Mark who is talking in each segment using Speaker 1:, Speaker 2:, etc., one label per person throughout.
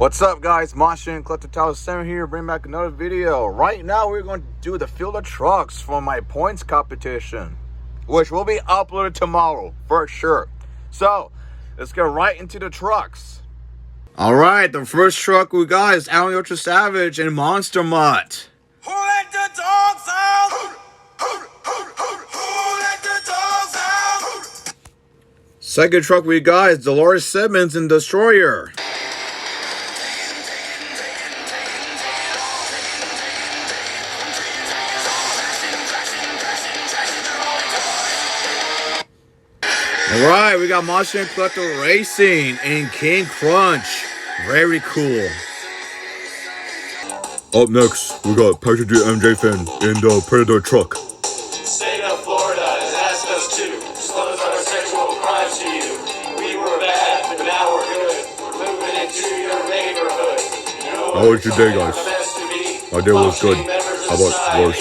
Speaker 1: What's up, guys? Masha and Collector Tower 7 here, bring back another video. Right now we're going to do the field of trucks for my points competition, which will be uploaded tomorrow for sure. So let's get right into the trucks. Alright, the first truck we got is Alan Ultra Savage and Monster Mutt.
Speaker 2: Who let the dogs out? Who let the dogs out?
Speaker 1: Second truck we got is Dolores Simmons and Destroyer. Alright, we got Monster and Collector Racing and King Crunch. Very cool. Up next, we got Patrick the MJ Fan in the Predator truck.
Speaker 2: State of Florida has asked us to disclose our sexual crimes to you. We were bad, but now we're good. We're moving into your neighborhood.
Speaker 1: How was your day, guys? My day was good. How about yours?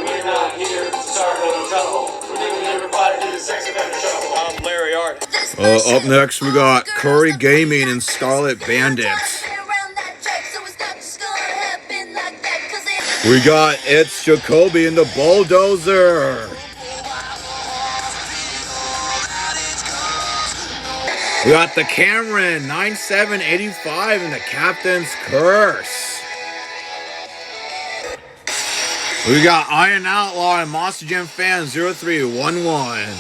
Speaker 2: We're not here to start no trouble. We're doing everybody to the sex offender trouble. I'm Larry Art.
Speaker 1: Up next, we got Curry Gaming and Scarlet Bandits. We got It's Jacoby and the Bulldozer. We got the Cameron 9785 and the Captain's Curse. We got Iron Outlaw and Monster Jam Fan 0311.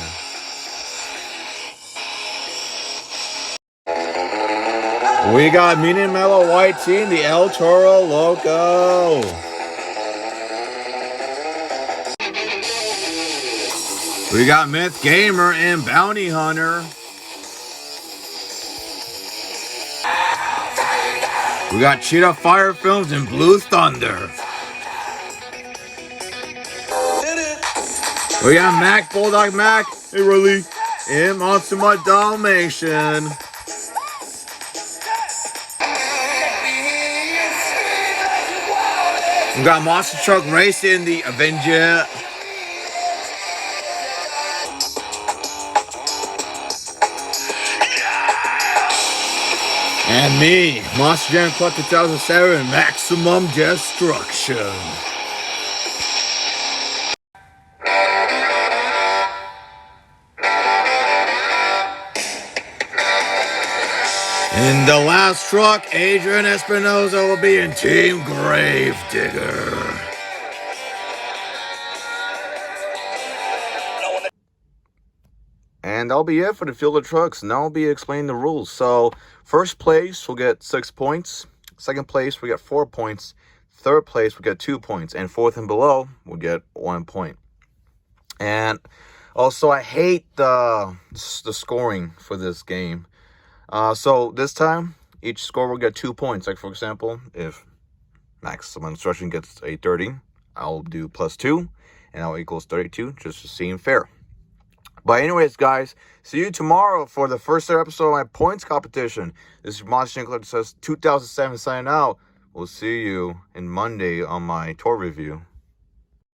Speaker 1: We got Mean and Mellow White Team, the El Toro Loco. We got Myth Gamer and Bounty Hunter. We got Cheetah Fire Films and Blue Thunder. We got Mac Bulldog Mac, hey really, and Monster Mutt Dalmatian. We got Monster Truck Racing, the Avenger. And me, Monster Jam Collector 2007, Maximum Destruction. In the last truck, Adrian Espinosa will be in Team Gravedigger. And that'll be it for the field of trucks. Now I'll be explaining the rules. So, first place will get 6 points. Second place we get 4 points. Third place we get 2 points. And fourth and below will get 1 point. And also, I hate the scoring for this game. So this time, each score will get 2 points. Like, for example, if Maximum Destruction gets a 30, I'll do +2. And that equals 32, just to seem fair. But anyways, guys, see you tomorrow for the first episode of my points competition. This is Monster Jam Collector says 2007 signing out. We'll see you in Monday on my tour review.